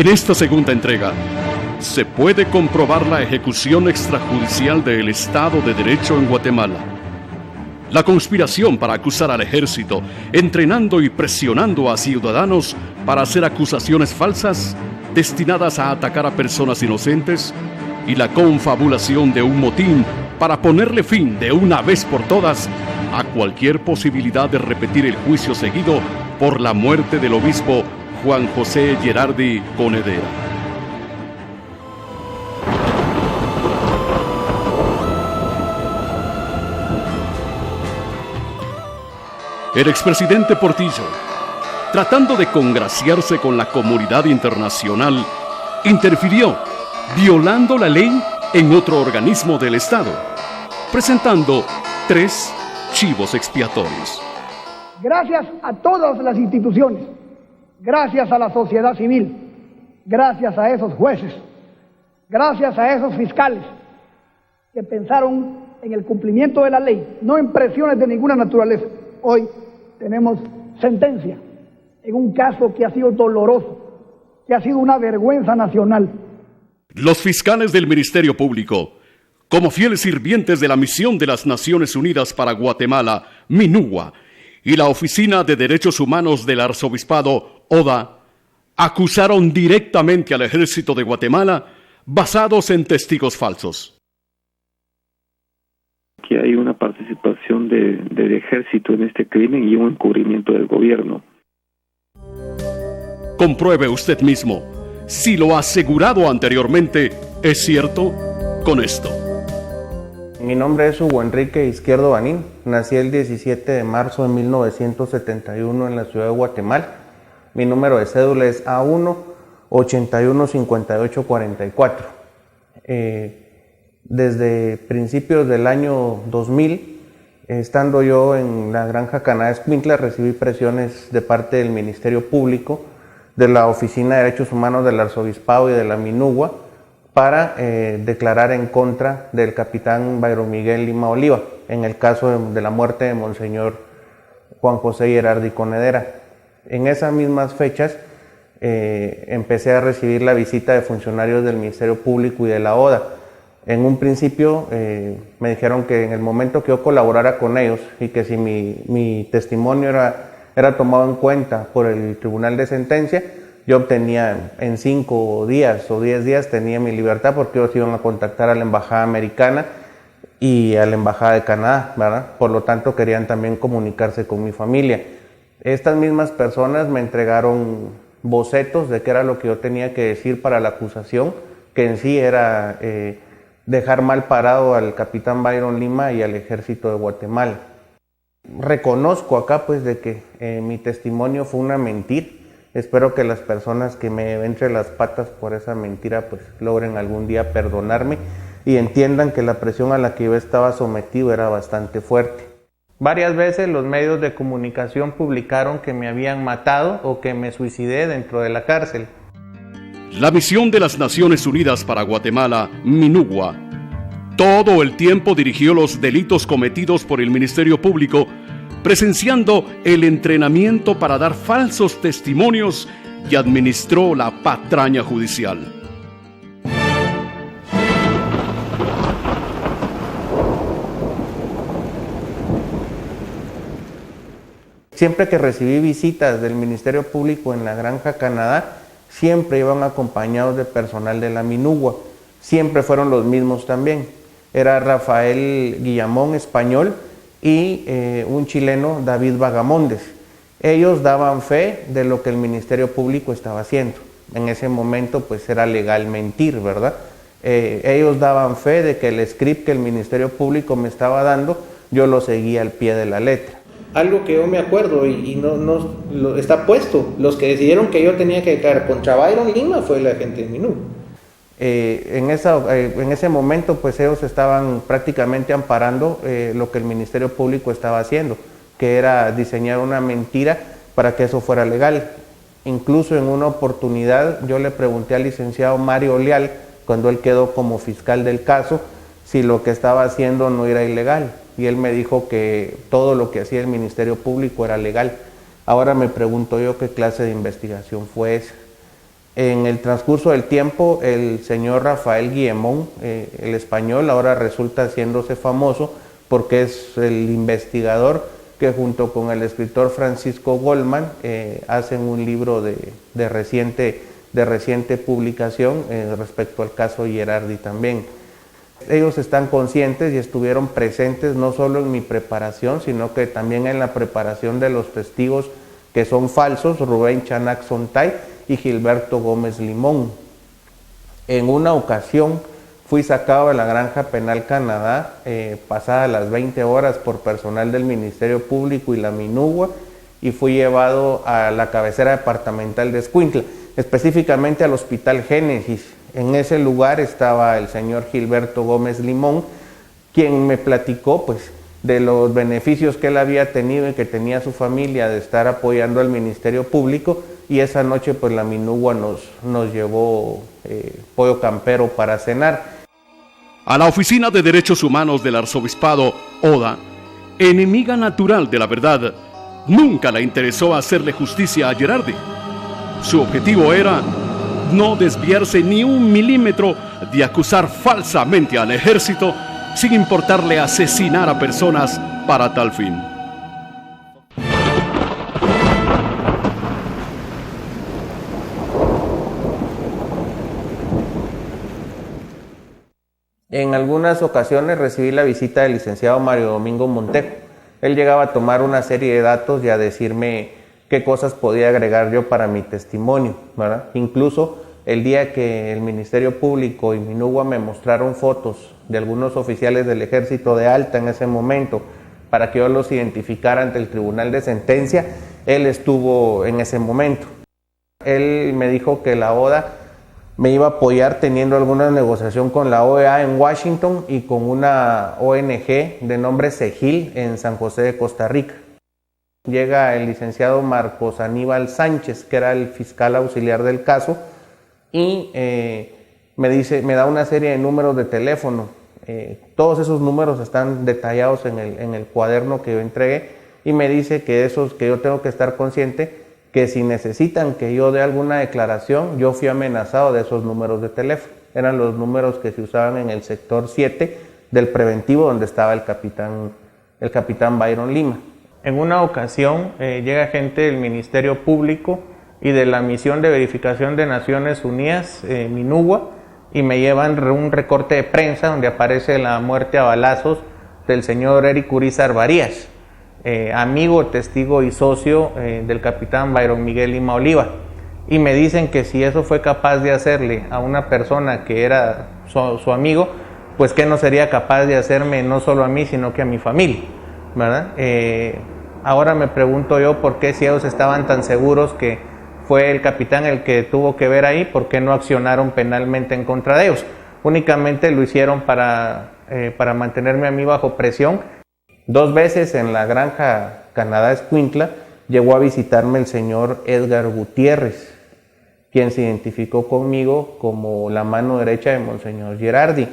En esta segunda entrega, se puede comprobar la ejecución extrajudicial del Estado de Derecho en Guatemala. La conspiración para acusar al ejército, entrenando y presionando a ciudadanos para hacer acusaciones falsas destinadas a atacar a personas inocentes, y la confabulación de un motín para ponerle fin de una vez por todas a cualquier posibilidad de repetir el juicio seguido por la muerte del obispo Juan José Gerardi Conedera. El expresidente Portillo, tratando de congraciarse con la comunidad internacional, interfirió, violando la ley en otro organismo del Estado, presentando 3 chivos expiatorios. Gracias a todas las instituciones, gracias a la sociedad civil, gracias a esos jueces, gracias a esos fiscales que pensaron en el cumplimiento de la ley, no en presiones de ninguna naturaleza. Hoy tenemos sentencia en un caso que ha sido doloroso, que ha sido una vergüenza nacional. Los fiscales del Ministerio Público, como fieles sirvientes de la Misión de las Naciones Unidas para Guatemala, MINUGUA, y la Oficina de Derechos Humanos del Arzobispado, ODA, acusaron directamente al Ejército de Guatemala basados en testigos falsos. Que hay una participación del ejército en este crimen y un encubrimiento del gobierno. Compruebe usted mismo si lo asegurado anteriormente es cierto con esto. Mi nombre es Hugo Enrique Izquierdo Banín. Nací el 17 de marzo de 1971 en la ciudad de Guatemala. Mi número de cédula es A1 81 58 44. Desde principios del año 2000, estando yo en la granja Canadá Escuintla, recibí presiones de parte del Ministerio Público, de la Oficina de Derechos Humanos del Arzobispado y de la MINUGUA para declarar en contra del capitán Byron Miguel Lima Oliva en el caso de la muerte de Monseñor Juan José Gerardi Conedera. En esas mismas fechas empecé a recibir la visita de funcionarios del Ministerio Público y de la ODA. En un principio me dijeron que en el momento que yo colaborara con ellos y que si mi testimonio era tomado en cuenta por el Tribunal de Sentencia, yo obtenía en 5 días o 10 días tenía mi libertad, porque ellos iban a contactar a la Embajada Americana y a la Embajada de Canadá, ¿verdad? Por lo tanto querían también comunicarse con mi familia. Estas mismas personas me entregaron bocetos de qué era lo que yo tenía que decir para la acusación, que en sí era dejar mal parado al capitán Byron Lima y al ejército de Guatemala. Reconozco acá pues de que mi testimonio fue una mentira. Espero que las personas que me ven entre las patas por esa mentira pues logren algún día perdonarme y entiendan que la presión a la que yo estaba sometido era bastante fuerte. Varias veces los medios de comunicación publicaron que me habían matado o que me suicidé dentro de la cárcel. La Misión de las Naciones Unidas para Guatemala, MINUGUA, todo el tiempo dirigió los delitos cometidos por el Ministerio Público, presenciando el entrenamiento para dar falsos testimonios, y administró la patraña judicial. Siempre que recibí visitas del Ministerio Público en la granja Canadá, siempre iban acompañados de personal de la MINUGUA. Siempre fueron los mismos también. Era Rafael Guillamón, español, y un chileno, David Vagamondes. Ellos daban fe de lo que el Ministerio Público estaba haciendo. En ese momento pues era legal mentir, ¿verdad? Ellos daban fe de que el script que el Ministerio Público me estaba dando, yo lo seguía al pie de la letra. Algo que yo me acuerdo y no está puesto, los que decidieron que yo tenía que declarar contra Byron Lima fue la gente de MINUGUA. En ese momento pues ellos estaban prácticamente amparando lo que el Ministerio Público estaba haciendo, que era diseñar una mentira para que eso fuera legal. Incluso en una oportunidad yo le pregunté al licenciado Mario Leal, cuando él quedó como fiscal del caso, si lo que estaba haciendo no era ilegal, y él me dijo que todo lo que hacía el Ministerio Público era legal. Ahora me pregunto yo qué clase de investigación fue esa. En el transcurso del tiempo, el señor Rafael Guillemón, el español, ahora resulta haciéndose famoso porque es el investigador que junto con el escritor Francisco Goldman hacen un libro de reciente publicación respecto al caso Gerardi también. Ellos están conscientes y estuvieron presentes no solo en mi preparación, sino que también en la preparación de los testigos que son falsos, Rubén Chanac Sontay y Gilberto Gómez Limón. En una ocasión fui sacado de la Granja Penal Canadá, pasadas las 20 horas por personal del Ministerio Público y la Minugua, y fui llevado a la cabecera departamental de Escuintla, específicamente al Hospital Génesis. En ese lugar estaba el señor Gilberto Gómez Limón, quien me platicó pues de los beneficios que él había tenido y que tenía su familia de estar apoyando al Ministerio Público, y esa noche pues la Minugua nos llevó pollo campero para cenar. A la Oficina de Derechos Humanos del Arzobispado, ODA, enemiga natural de la verdad, nunca le interesó hacerle justicia a Gerardi. Su objetivo era no desviarse ni un milímetro de acusar falsamente al ejército, sin importarle asesinar a personas para tal fin. En algunas ocasiones recibí la visita del licenciado Mario Domingo Montejo. Él llegaba a tomar una serie de datos y a decirme qué cosas podía agregar yo para mi testimonio, ¿verdad? Incluso el día que el Ministerio Público y Minugua me mostraron fotos de algunos oficiales del Ejército de alta en ese momento para que yo los identificara ante el Tribunal de Sentencia, él estuvo en ese momento. Él me dijo que la ODA me iba a apoyar teniendo alguna negociación con la OEA en Washington y con una ONG de nombre Segil en San José de Costa Rica. Llega el licenciado Marcos Aníbal Sánchez, que era el fiscal auxiliar del caso, y me da una serie de números de teléfono. Todos esos números están detallados en el cuaderno que yo entregué, y me dice que yo tengo que estar consciente que si necesitan que yo dé alguna declaración, yo fui amenazado de esos números de teléfono. Eran los números que se usaban en el sector 7 del preventivo, donde estaba el capitán Byron Lima. En una ocasión llega gente del Ministerio Público y de la Misión de Verificación de Naciones Unidas, Minugua, y me llevan un recorte de prensa donde aparece la muerte a balazos del señor Eric Urizar Varías, amigo, testigo y socio del capitán Byron Miguel Lima Oliva. Y me dicen que si eso fue capaz de hacerle a una persona que era su amigo, pues que no sería capaz de hacerme no solo a mí, sino que a mi familia, ¿verdad? Ahora me pregunto yo por qué, si ellos estaban tan seguros que fue el capitán el que tuvo que ver ahí, ¿por qué no accionaron penalmente en contra de ellos? Únicamente lo hicieron para mantenerme a mí bajo presión. 2 veces en la Granja Canadá Escuintla llegó a visitarme el señor Edgar Gutiérrez, quien se identificó conmigo como la mano derecha de Monseñor Gerardi.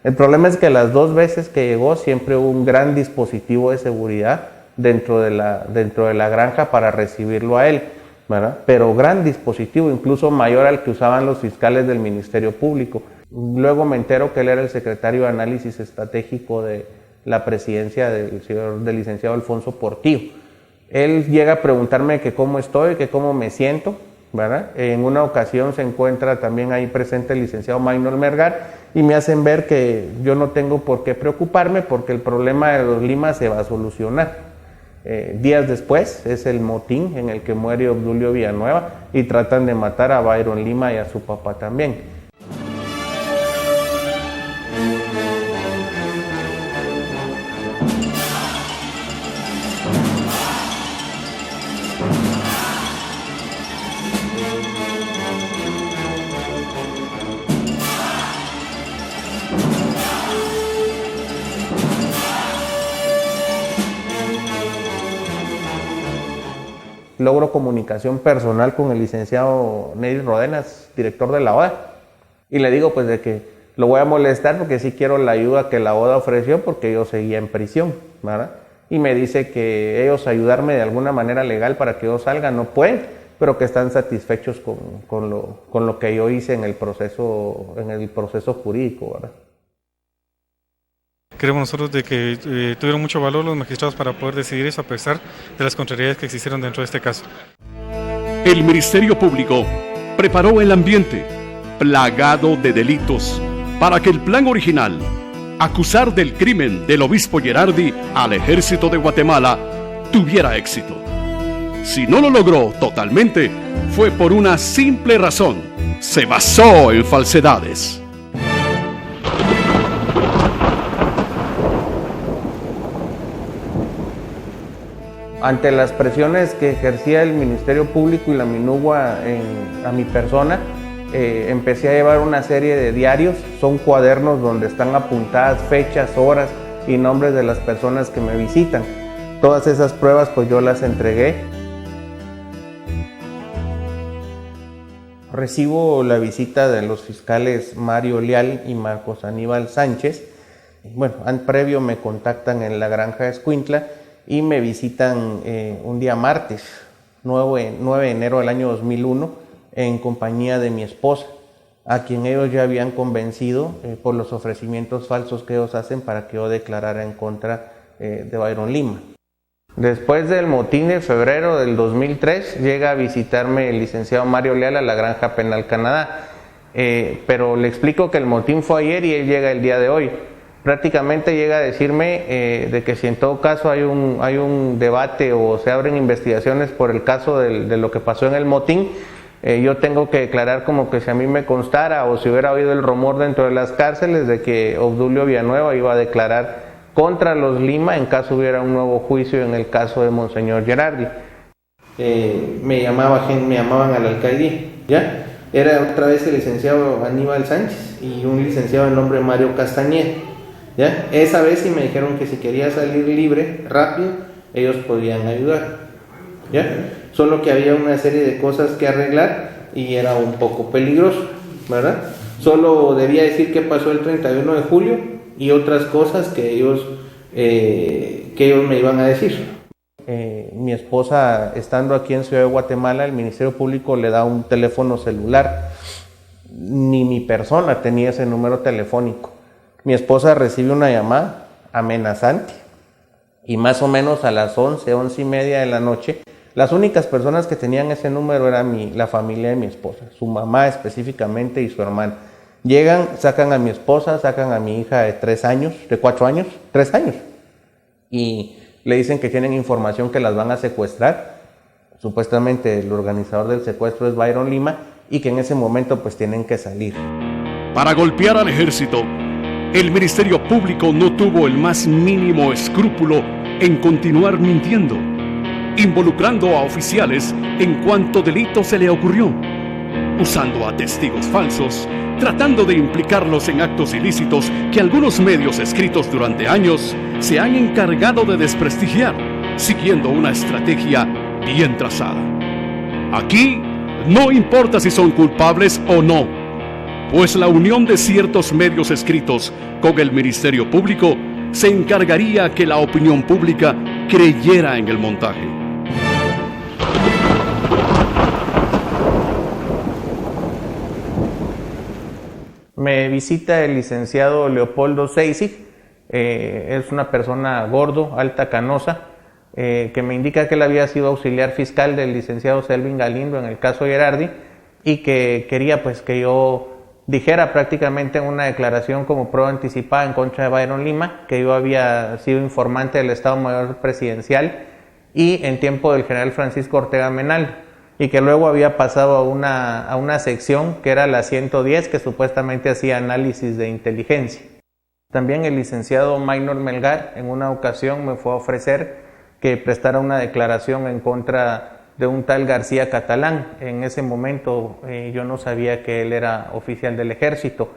El problema es que las 2 veces que llegó siempre hubo un gran dispositivo de seguridad dentro de la granja para recibirlo a él, ¿verdad? Pero gran dispositivo, incluso mayor al que usaban los fiscales del Ministerio Público. Luego me entero que él era el secretario de Análisis Estratégico de la presidencia del licenciado Alfonso Portillo. Él llega a preguntarme que cómo estoy, que cómo me siento, ¿verdad? En una ocasión se encuentra también ahí presente el licenciado Maynor Mergar y me hacen ver que yo no tengo por qué preocuparme porque el problema de los Lima se va a solucionar. Días después es el motín en el que muere Obdulio Villanueva y tratan de matar a Byron Lima y a su papá también. Logro comunicación personal con el licenciado Nery Rodenas, director de la ODA, y le digo pues de que lo voy a molestar porque sí quiero la ayuda que la ODA ofreció porque yo seguía en prisión, ¿verdad? Y me dice que ellos ayudarme de alguna manera legal para que yo salga no pueden, pero que están satisfechos con lo que yo hice en el proceso jurídico, ¿verdad? Creemos nosotros de que tuvieron mucho valor los magistrados para poder decidir eso a pesar de las contrariedades que existieron dentro de este caso. El Ministerio Público preparó el ambiente plagado de delitos para que el plan original, acusar del crimen del obispo Gerardi al ejército de Guatemala, tuviera éxito. Si no lo logró totalmente, fue por una simple razón: se basó en falsedades. Ante las presiones que ejercía el Ministerio Público y la Minugua a mi persona, empecé a llevar una serie de diarios. Son cuadernos donde están apuntadas fechas, horas y nombres de las personas que me visitan. Todas esas pruebas pues yo las entregué. Recibo la visita de los fiscales Mario Leal y Marcos Aníbal Sánchez. Bueno, previo me contactan en la granja de Escuintla y me visitan un día martes, 9 de enero del año 2001, en compañía de mi esposa, a quien ellos ya habían convencido por los ofrecimientos falsos que ellos hacen para que yo declarara en contra de Byron Lima. Después del motín de febrero del 2003, llega a visitarme el licenciado Mario Leal a la Granja Penal Canadá, pero le explico que el motín fue ayer y él llega el día de hoy. Prácticamente llega a decirme de que si en todo caso hay un debate o se abren investigaciones por el caso de lo que pasó en el motín, yo tengo que declarar como que si a mí me constara o si hubiera oído el rumor dentro de las cárceles de que Obdulio Villanueva iba a declarar contra los Lima en caso hubiera un nuevo juicio en el caso de Monseñor Gerardi. Me llamaban a la alcaldía, ¿ya? Era otra vez el licenciado Aníbal Sánchez y un licenciado de nombre Mario Castañeda. ¿Ya? Esa vez sí me dijeron que si quería salir libre, rápido, ellos podían ayudar, ¿ya? Solo que había una serie de cosas que arreglar y era un poco peligroso, ¿verdad? Solo debía decir qué pasó el 31 de julio y otras cosas que ellos me iban a decir. Mi esposa, estando aquí en Ciudad de Guatemala, el Ministerio Público le da un teléfono celular. Ni mi persona tenía ese número telefónico. Mi esposa recibe una llamada amenazante y más o menos a las 11:30 de la noche, las únicas personas que tenían ese número eran la familia de mi esposa, su mamá específicamente y su hermana. Llegan, sacan a mi esposa, sacan a mi hija de 3 años, de 4 años, 3 años, y le dicen que tienen información que las van a secuestrar. Supuestamente el organizador del secuestro es Byron Lima y que en ese momento pues tienen que salir. Para golpear al ejército, el Ministerio Público no tuvo el más mínimo escrúpulo en continuar mintiendo, involucrando a oficiales en cuanto delito se le ocurrió, usando a testigos falsos, tratando de implicarlos en actos ilícitos que algunos medios escritos durante años se han encargado de desprestigiar, siguiendo una estrategia bien trazada. Aquí no importa si son culpables o no, pues la unión de ciertos medios escritos con el Ministerio Público se encargaría que la opinión pública creyera en el montaje. Me visita el licenciado Leopoldo Seisig, es una persona gordo, alta, canosa, que me indica que él había sido auxiliar fiscal del licenciado Selvin Galindo en el caso Gerardi y que quería pues que yo dijera prácticamente en una declaración como prueba anticipada en contra de Byron Lima que yo había sido informante del Estado Mayor Presidencial y en tiempo del general Francisco Ortega Menal, y que luego había pasado a una sección que era la 110 que supuestamente hacía análisis de inteligencia. También el licenciado Maynor Melgar en una ocasión me fue a ofrecer que prestara una declaración en contra de un tal García Catalán. En ese momento yo no sabía que él era oficial del ejército,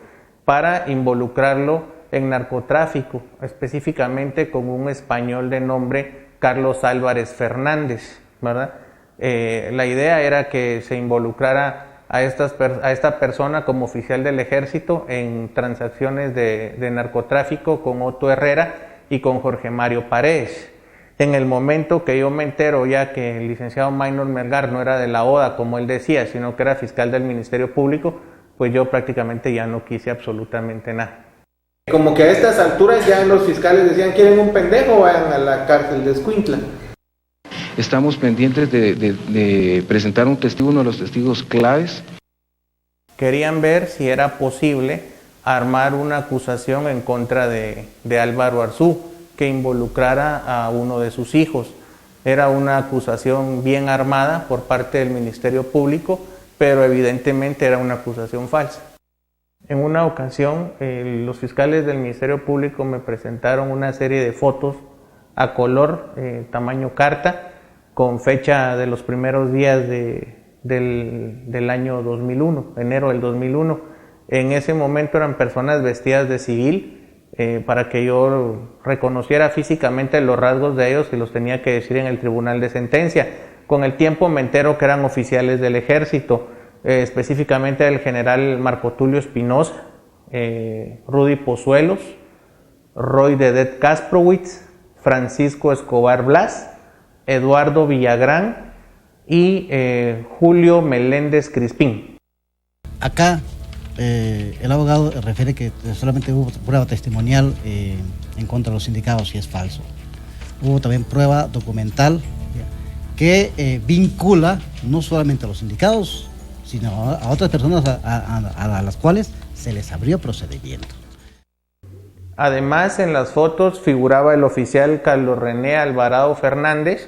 para involucrarlo en narcotráfico, específicamente con un español de nombre Carlos Álvarez Fernández, ¿verdad? La idea era que se involucrara a esta persona como oficial del ejército en transacciones de narcotráfico con Otto Herrera y con Jorge Mario Paredes. En el momento que yo me entero ya que el licenciado Maynor Melgar no era de la ODA, como él decía, sino que era fiscal del Ministerio Público, pues yo prácticamente ya no quise absolutamente nada. Como que a estas alturas ya los fiscales decían, ¿quieren un pendejo? Vayan a la cárcel de Escuintla. Estamos pendientes de presentar un testigo, uno de los testigos claves. Querían ver si era posible armar una acusación en contra de Álvaro Arzú, que involucrara a uno de sus hijos. Era una acusación bien armada por parte del Ministerio Público, pero evidentemente era una acusación falsa. En una ocasión, los fiscales del Ministerio Público me presentaron una serie de fotos a color, tamaño carta, con fecha de los primeros días del año 2001, enero del 2001. En ese momento eran personas vestidas de civil, para que yo reconociera físicamente los rasgos de ellos y los tenía que decir en el tribunal de sentencia. Con el tiempo me entero que eran oficiales del ejército, específicamente el general Marco Tulio Espinosa, Rudy Pozuelos, Roy Dedet Kasprowitz, Francisco Escobar Blas, Eduardo Villagrán y Julio Meléndez Crispín. Acá el abogado refiere que solamente hubo prueba testimonial en contra de los sindicados y es falso. Hubo también prueba documental que vincula no solamente a los sindicados, sino a otras personas a las cuales se les abrió procedimiento. Además, en las fotos figuraba el oficial Carlos René Alvarado Fernández,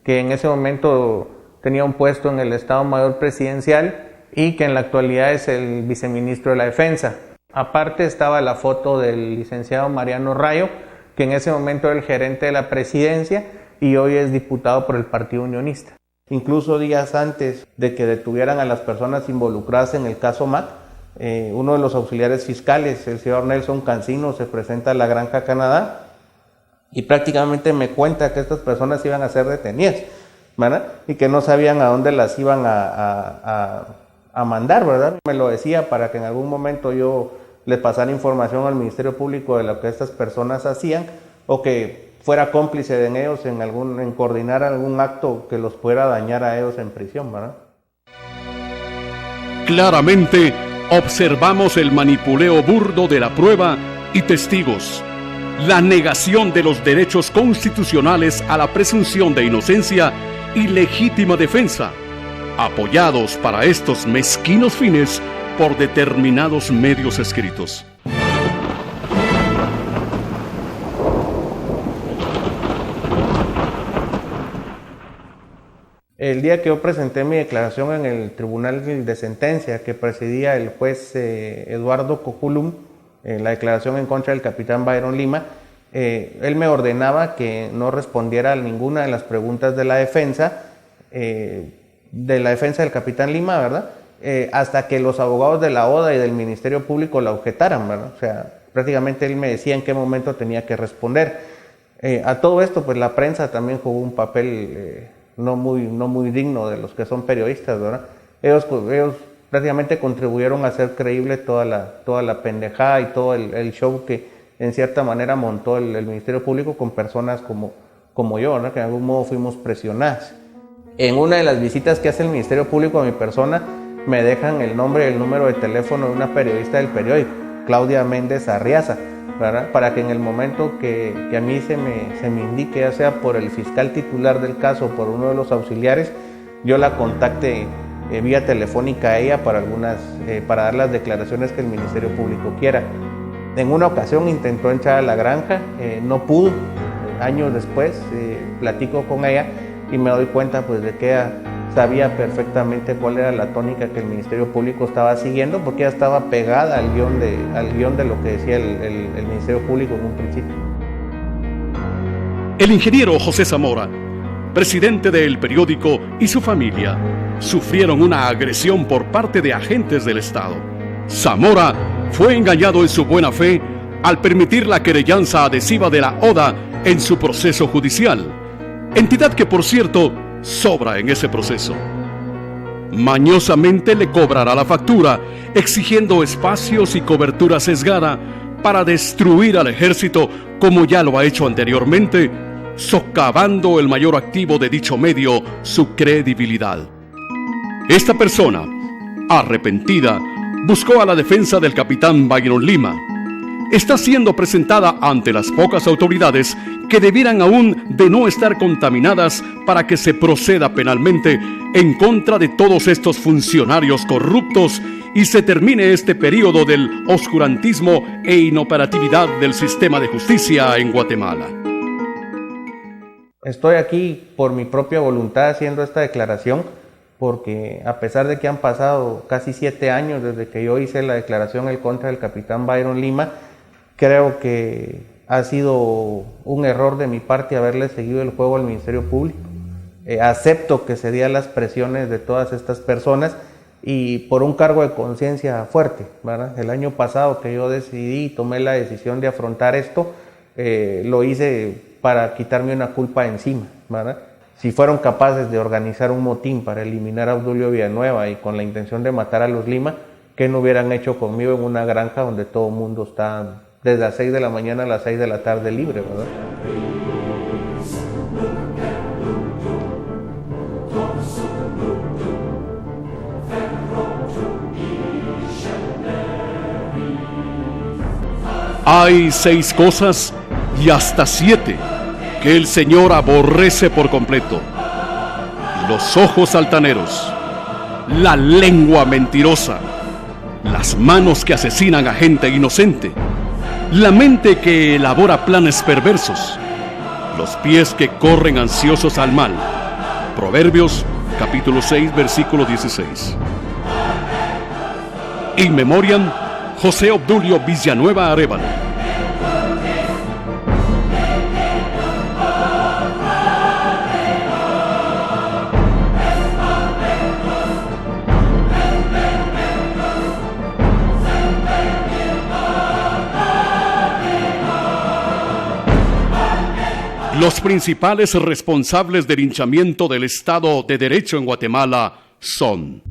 que en ese momento tenía un puesto en el Estado Mayor Presidencial y que en la actualidad es el viceministro de la Defensa. Aparte estaba la foto del licenciado Mariano Rayo, que en ese momento era el gerente de la presidencia y hoy es diputado por el Partido Unionista. Incluso días antes de que detuvieran a las personas involucradas en el caso MAC, uno de los auxiliares fiscales, el señor Nelson Cancino, se presenta a la Granja Canadá y prácticamente me cuenta que estas personas iban a ser detenidas, ¿verdad? Y que no sabían a dónde las iban a mandar, ¿verdad? Me lo decía para que en algún momento yo les pasara información al Ministerio Público de lo que estas personas hacían o que fuera cómplice en ellos en coordinar algún acto que los pudiera dañar a ellos en prisión, ¿verdad? Claramente observamos el manipuleo burdo de la prueba y testigos, la negación de los derechos constitucionales a la presunción de inocencia y legítima defensa, apoyados para estos mezquinos fines por determinados medios escritos. El día que yo presenté mi declaración en el Tribunal de Sentencia que presidía el juez Eduardo Coculum, la declaración en contra del capitán Byron Lima, él me ordenaba que no respondiera a ninguna de las preguntas de la defensa del capitán Lima, ¿verdad? Hasta que los abogados de la ODA y del Ministerio Público la objetaran, ¿verdad? O sea, prácticamente él me decía en qué momento tenía que responder. A todo esto, pues la prensa también jugó un papel no muy digno de los que son periodistas, ¿verdad? Ellos prácticamente contribuyeron a hacer creíble toda la pendejada y todo el show que en cierta manera montó el Ministerio Público con personas como yo, ¿verdad? Que de algún modo fuimos presionadas. En una de las visitas que hace el Ministerio Público a mi persona, me dejan el nombre y el número de teléfono de una periodista del periódico, Claudia Méndez Arriaza, ¿verdad? Para que en el momento que a mí se me indique, ya sea por el fiscal titular del caso o por uno de los auxiliares, yo la contacte vía telefónica a ella para dar las declaraciones que el Ministerio Público quiera. En una ocasión intentó entrar a la granja, no pudo. Años después platico con ella y me doy cuenta pues de que ella sabía perfectamente cuál era la tónica que el Ministerio Público estaba siguiendo, porque ella estaba pegada al guión de lo que decía el Ministerio Público en un principio. El ingeniero José Zamora, presidente del periódico, y su familia sufrieron una agresión por parte de agentes del Estado. Zamora fue engañado en su buena fe al permitir la querellanza adhesiva de la ODA en su proceso judicial, entidad que, por cierto, sobra en ese proceso. Mañosamente le cobrará la factura, exigiendo espacios y cobertura sesgada para destruir al ejército, como ya lo ha hecho anteriormente, socavando el mayor activo de dicho medio, su credibilidad. Esta persona, arrepentida, buscó a la defensa del capitán Byron Lima. Está siendo presentada ante las pocas autoridades que debieran aún de no estar contaminadas para que se proceda penalmente en contra de todos estos funcionarios corruptos y se termine este periodo del oscurantismo e inoperatividad del sistema de justicia en Guatemala. Estoy aquí por mi propia voluntad haciendo esta declaración porque a pesar de que han pasado casi 7 años desde que yo hice la declaración en contra del capitán Byron Lima, creo que ha sido un error de mi parte haberle seguido el juego al Ministerio Público. Acepto que cedí a las presiones de todas estas personas y por un cargo de conciencia fuerte, ¿verdad? El año pasado que yo decidí y tomé la decisión de afrontar esto, lo hice para quitarme una culpa encima, ¿verdad? Si fueron capaces de organizar un motín para eliminar a Obdulio Villanueva y con la intención de matar a los Lima, ¿qué no hubieran hecho conmigo en una granja donde todo el mundo está desde las 6 de la mañana a las 6 de la tarde libre, ¿verdad? Hay 6 cosas y hasta 7 que el Señor aborrece por completo: los ojos altaneros, la lengua mentirosa, las manos que asesinan a gente inocente, la mente que elabora planes perversos, los pies que corren ansiosos al mal. Proverbios capítulo 6 versículo 16. In memoriam, José Obdulio Villanueva Arévalo. Los principales responsables del linchamiento del Estado de Derecho en Guatemala son: